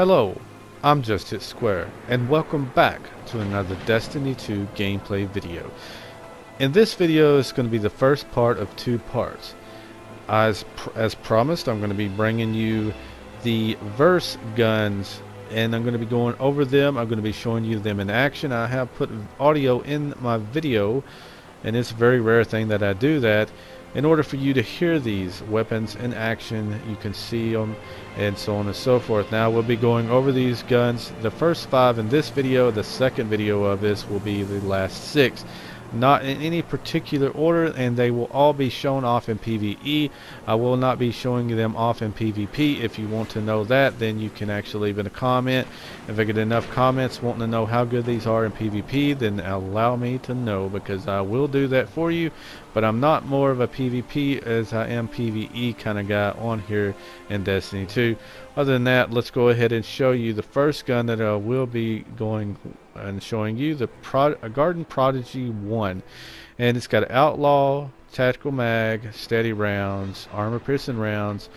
Hello, I'm JustHitSquare, and welcome back to another Destiny 2 gameplay video. In this video is going to be the first part of two parts. As promised, I'm going to be bringing you the verse guns, and I'm going to be going over them. I'm going to be showing you them in action. I have put audio in my video, and it's a very rare thing that I do that. In order for you to hear these weapons in action, you can see them and so on and so forth. Now we'll be going over these guns, the first 5 in this video. The second video of this will be the last 6, not in any particular order, and they will all be shown off in PvE. I will not be showing them off in PvP. If you want to know that, then you can actually leave in a comment. If I get enough comments wanting to know how good these are in PvP, then allow me to know, because I will do that for you. But I'm not more of a PvP as I am PvE kind of guy on here in Destiny 2. Other than that, let's go ahead and show you the first gun that I will be going and showing you, the Garden Prodigy 1. And it's got Outlaw, Tactical Mag, Steady Rounds, Armor Piercing Rounds,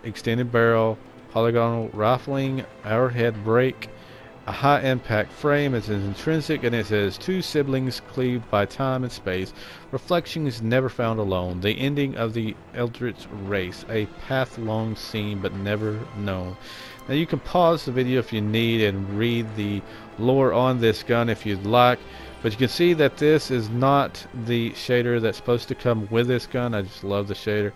Extended Barrel, Polygonal Rifling, Arrowhead Break, a high impact frame. It's intrinsic, and it says 2 siblings cleaved by time and space. Reflections never found alone. The ending of the Eldritch race. A path long seen but never known. Now you can pause the video if you need and read the lore on this gun if you'd like. But you can see that this is not the shader that's supposed to come with this gun. I just love the shader.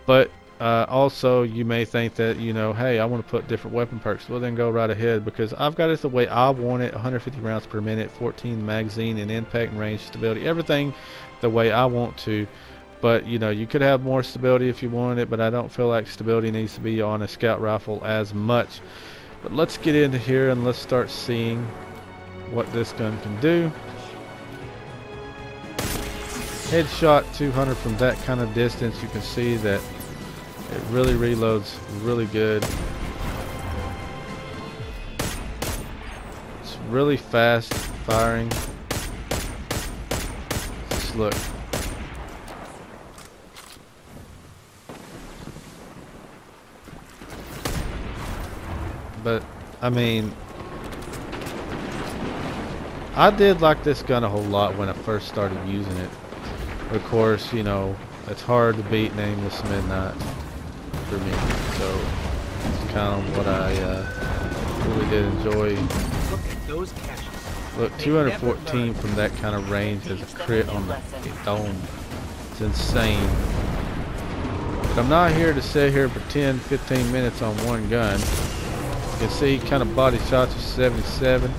But also, you may think that, you know, hey, I want to put different weapon perks. Well, then go right ahead, because I've got it the way I want it. 150 rounds per minute, 14 magazine and impact and range stability, everything the way I want to. But you know, you could have more stability if you wanted it, but I don't feel like stability needs to be on a scout rifle as much. But let's get into here and let's start seeing what this gun can do. Headshot 200 from that kind of distance. You can see that it really reloads really good. It's really fast firing. Just look. But I mean, I did like this gun a whole lot when I first started using it. Of course, you know, it's hard to beat Nameless Midnight for me, so it's kind of what I really did enjoy. Look at those catches. Look, 214 from that kind of range as a crit on the dome. It's insane. But I'm not here to sit here for 10-15 minutes on one gun. You can see kind of body shots are 77.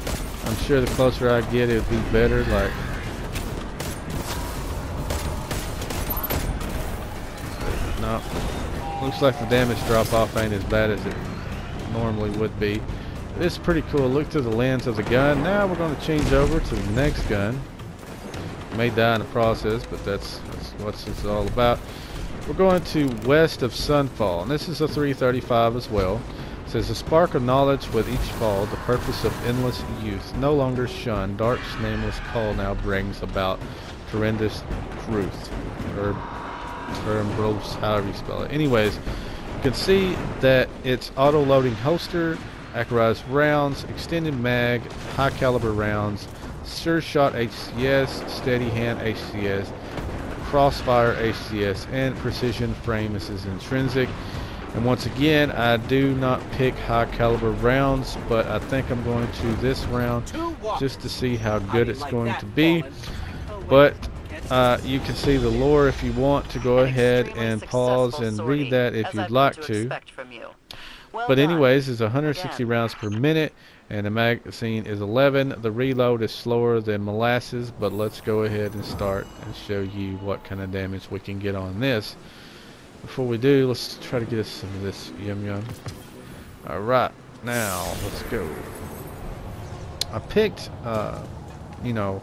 I'm sure the closer I get, it'll be better. Like, no. Looks like the damage drop off ain't as bad as it normally would be. It's pretty cool. Look through the lens of the gun. Now we're going to change over to the next gun. May die in the process, but that's what it's all about. We're going to West of Sunfall, and this is a 335 as well. It says, a spark of knowledge with each fall, the purpose of endless youth, no longer shunned. Dark's nameless call now brings about horrendous truth. Or however you spell it. Anyways, you can see that it's auto-loading holster, accurized rounds, extended mag, high caliber rounds, sure shot HCS, steady hand HCS, crossfire HCS, and precision frame. This is intrinsic. And once again, I do not pick high caliber rounds, but I think I'm going to this round just to see how good it's going to be. But you can see the lore if you want to go ahead and pause and read that if you'd like to. But anyways, it's 160 rounds per minute, and the magazine is 11. The reload is slower than molasses, but let's go ahead and start and show you what kind of damage we can get on this. Before we do, let's try to get us some of this yum yum. Alright, now let's go. I picked you know,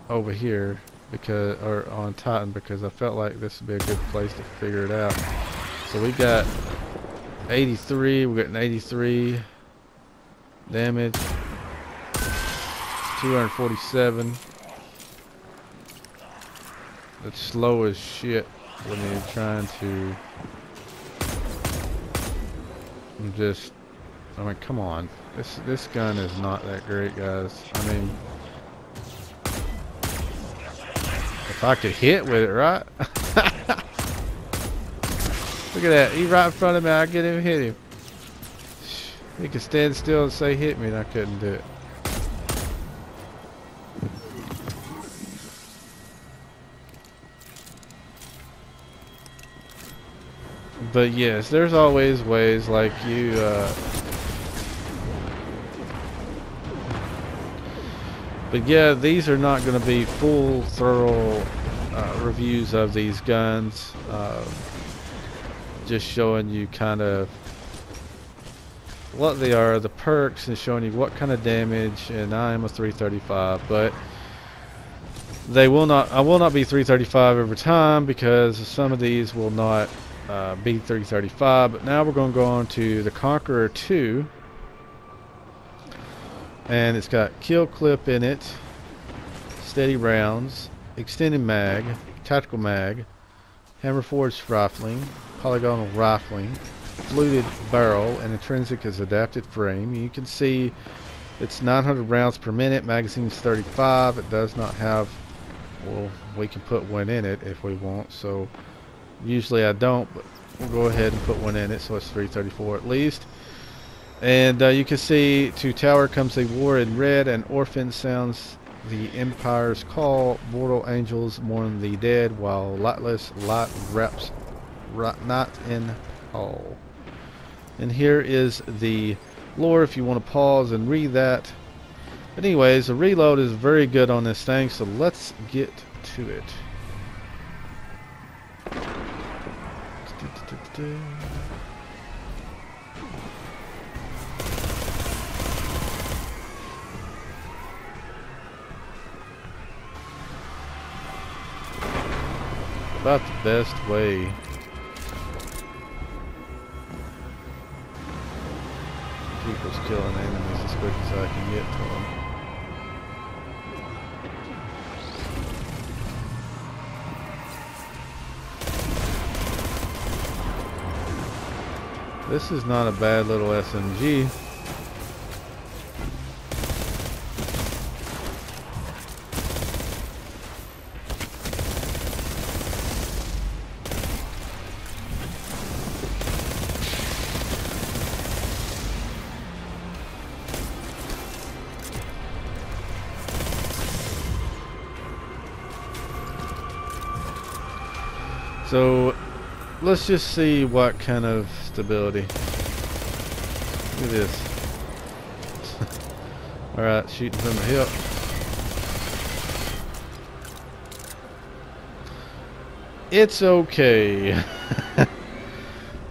over here because, or on Titan, because I felt like this would be a good place to figure it out. So we got 83, we got an 83 damage, 247. It's slow as shit when you're trying to just I mean, come on. This gun is not that great, guys. I mean, if I could hit with it, right? Look at that. He's right in front of me. I get him, hit him. He could stand still and say hit me, and I couldn't do it. But yes, there's always ways like you but yeah, these are not going to be full thorough reviews of these guns, just showing you kind of what they are, the perks, and showing you what kind of damage. And I am a 335, but I will not be 335 every time, because some of these will not be 335. But now we're going to go on to the Conqueror 2, and it's got kill clip in it, steady rounds, extended mag, tactical mag, hammer forged rifling, polygonal rifling, fluted barrel, and intrinsic is adapted frame. You can see it's 900 rounds per minute, magazine's 35. It does not have, well, we can put one in it if we want, so usually I don't, but we'll go ahead and put one in it, so it's 334 at least. And you can see to tower comes a war in red, and orphan sounds the Empire's call, mortal angels mourn the dead, while lightless light wraps not in all. And here is the lore if you want to pause and read that. But anyways, the reload is very good on this thing, so let's get to it. About the best way. People's killing enemies as quick as I can get to them. This is not a bad little SMG. So let's just see what kind of stability. Look at this. Alright, shooting from the hip. It's okay.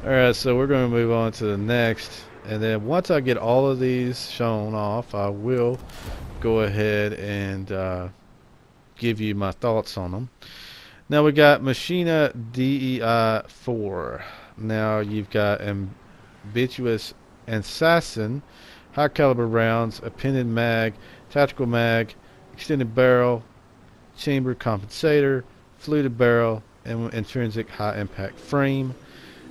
Alright, so we're going to move on to the next. And then once I get all of these shown off, I will go ahead and give you my thoughts on them. Now we got Machina DEI 4. Now you've got ambiguous assassin, high caliber rounds, appended mag, tactical mag, extended barrel, chamber compensator, fluted barrel, and intrinsic high impact frame.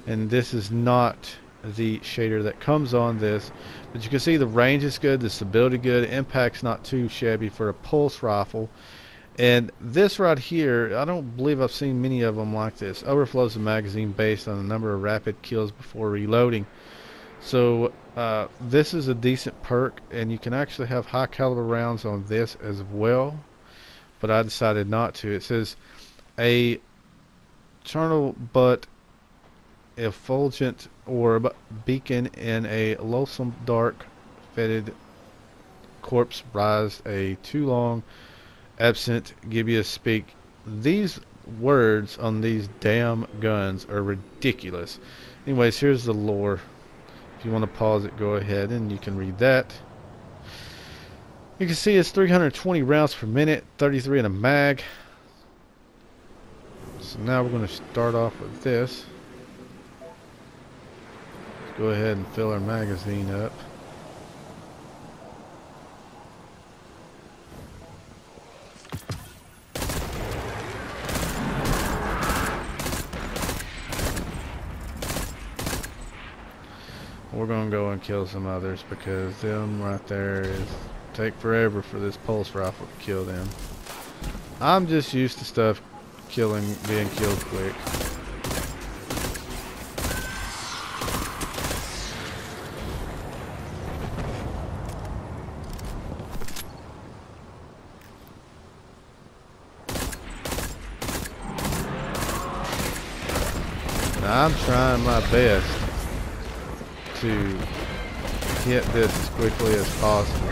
And this is not the shader that comes on this, but you can see the range is good, the stability good, impact's not too shabby for a pulse rifle. And this right here, I don't believe I've seen many of them like this. Overflows the magazine based on the number of rapid kills before reloading. So this is a decent perk, and you can actually have high caliber rounds on this as well, but I decided not to. It says a charnel but effulgent orb beacon in a loathsome dark fetid corpse rise a too long absent gibbous speak. These words on these damn guns are ridiculous. Anyways, here's the lore. If you want to pause it, go ahead and you can read that. You can see it's 320 rounds per minute, 33 in a mag. So now we're going to start off with this. Let's go ahead and fill our magazine up. we're gonna go and kill some others because them right there is take forever for this pulse rifle to kill them. I'm just used to stuff being killed quick. Now, I'm trying my best to hit this as quickly as possible.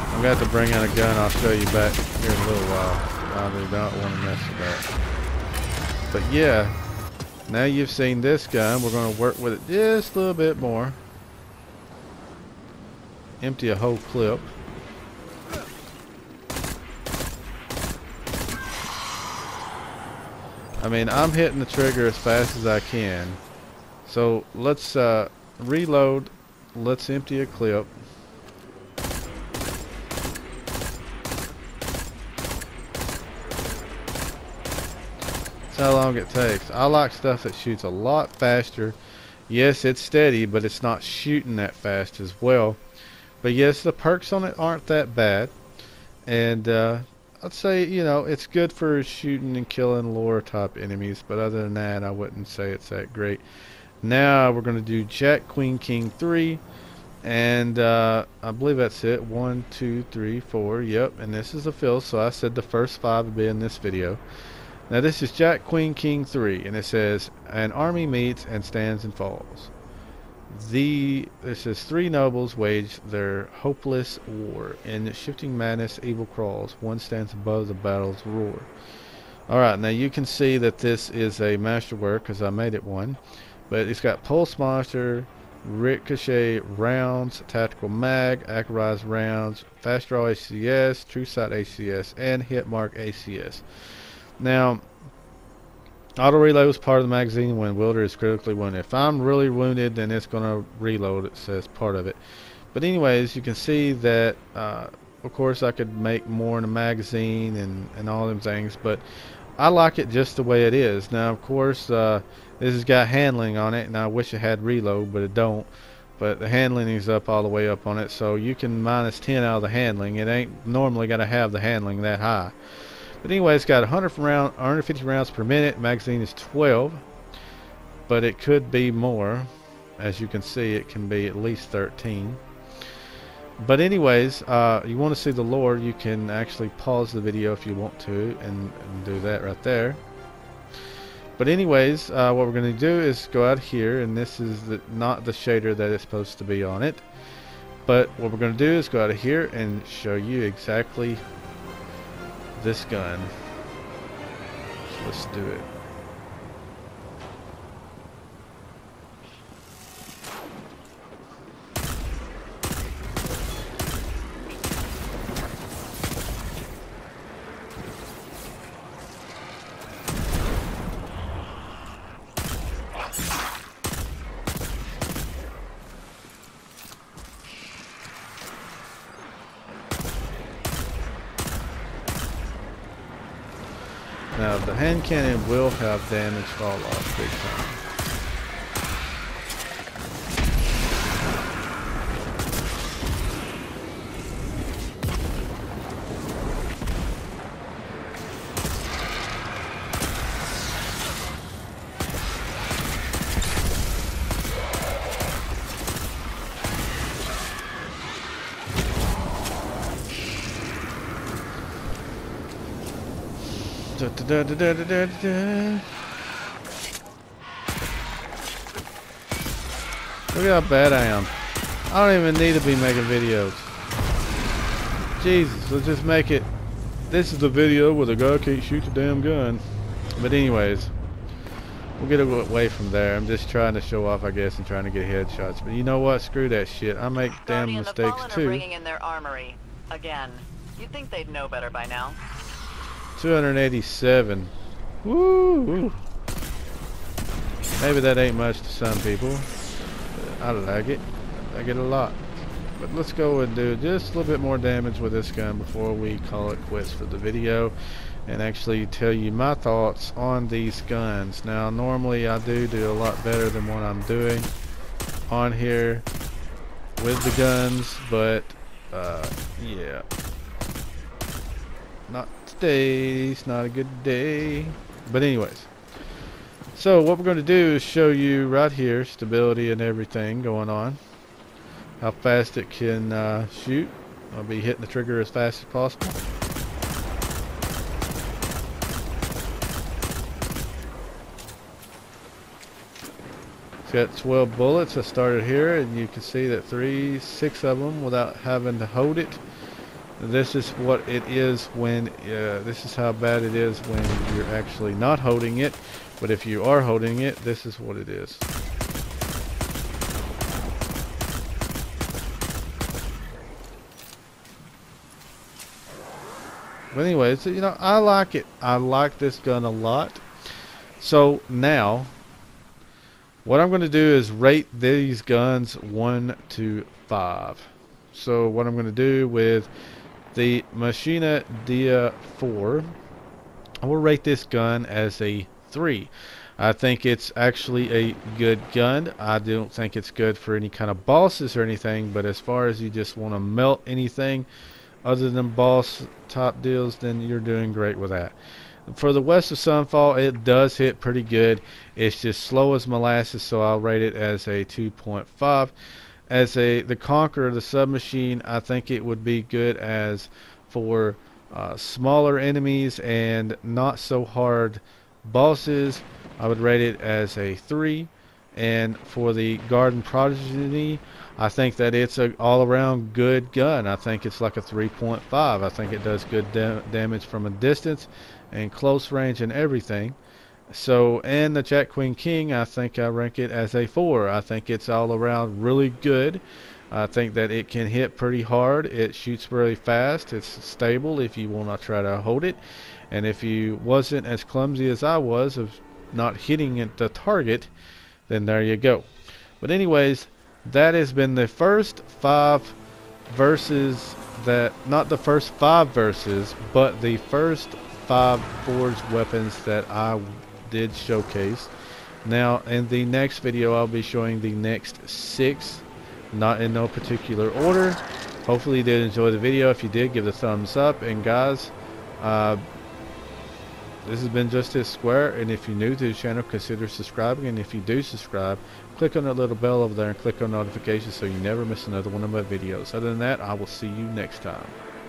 I'm going to have to bring out a gun. I'll show you back here in a little while. I do not want to mess with that. But yeah, now you've seen this gun. We're going to work with it just a little bit more. Empty a whole clip. I mean, I'm hitting the trigger as fast as I can. So let's reload. Let's empty a clip. That's how long it takes. I like stuff that shoots a lot faster. Yes, it's steady, but it's not shooting that fast as well. But yes, the perks on it aren't that bad. And I'd say, you know, it's good for shooting and killing lower type enemies, but other than that, I wouldn't say it's that great. Now we're going to do Jack, Queen, King 3, and I believe that's it. 1, 2, 3, 4, yep, and this is a fill, so I said the first 5 would be in this video. Now this is Jack, Queen, King 3, and it says, an army meets and stands and falls. It says 3 nobles wage their hopeless war. In shifting madness, evil crawls. One stands above the battle's roar. Alright, now you can see that this is a masterwork because I made it one. But it's got pulse monster, ricochet rounds, tactical mag, accurized rounds, fast draw ACS, true sight ACS, and hit mark ACS. Now, auto reload is part of the magazine when wielder is critically wounded. If I'm really wounded, then it's going to reload. It says part of it. But anyways, you can see that, of course, I could make more in the magazine and all them things. But I like it just the way it is. Now, of course, this has got handling on it, and I wish it had reload, but it don't. But the handling is up all the way up on it, so you can minus 10 out of the handling. It ain't normally going to have the handling that high. But anyway, it's got 150 rounds per minute. Magazine is 12, but it could be more. As you can see, it can be at least 13. But anyways, you want to see the lore, you can actually pause the video if you want to and do that right there. But anyways, what we're going to do is go out here, and this is not the shader that it's supposed to be on it. But what we're going to do is go out of here and show you exactly this gun. So let's do it. Now the hand cannon will have damage fall off big time. Look how bad I am. I don't even need to be making videos. Jesus, let's just make it. This is the video where the guy can't shoot the damn gun. But anyways, we'll get away from there. I'm just trying to show off, I guess, and trying to get headshots. But you know what? Screw that shit. I make damn mistakes too. Bringing in their armory again. You'd think they'd know better by now. 287. Woo! Maybe that ain't much to some people. I like it. I get a lot. But let's go and do just a little bit more damage with this gun before we call it quits for the video and actually tell you my thoughts on these guns. Now normally I do a lot better than what I'm doing on here with the guns, but yeah, not today. It's not a good day. But anyways, so what we're going to do is show you right here stability and everything going on, how fast it can shoot. I'll be hitting the trigger as fast as possible. It's got 12 bullets. I started here and you can see that 6 of them without having to hold it. This is what it is when this is how bad it is when you're actually not holding it, but if you are holding it, this is what it is. But anyways, you know, I like it. I like this gun a lot. So now what I'm going to do is rate these guns 1 to 5. So what I'm going to do with the Machina Dia 4, I will rate this gun as a 3. I think it's actually a good gun. I don't think it's good for any kind of bosses or anything, but as far as you just want to melt anything other than boss top deals, then you're doing great with that. For the West of Sunfall, it does hit pretty good. It's just slow as molasses, so I'll rate it as a 2.5. As the Conqueror, the submachine, I think it would be good as for smaller enemies and not so hard bosses. I would rate it as a 3. And for the Garden Progeny, I think that it's an all-around good gun. I think it's like a 3.5. I think it does good damage from a distance and close range and everything. So, and the Jack Queen King, I think I rank it as a 4. I think it's all around really good. I think that it can hit pretty hard. It shoots really fast. It's stable if you want to try to hold it. And if you wasn't as clumsy as I was of not hitting at the target, then there you go. But anyways, that has been the first 5 verses that, not the first 5 verses, but the first 5 forged weapons that I did showcase. Now in the next video I'll be showing the next 6, not in no particular order. Hopefully you did enjoy the video. If you did, give it a thumbs up. And guys, this has been JustHitSquare, and if you're new to the channel, consider subscribing, and if you do subscribe, click on that little bell over there and click on notifications so you never miss another one of my videos. Other than that, I will see you next time.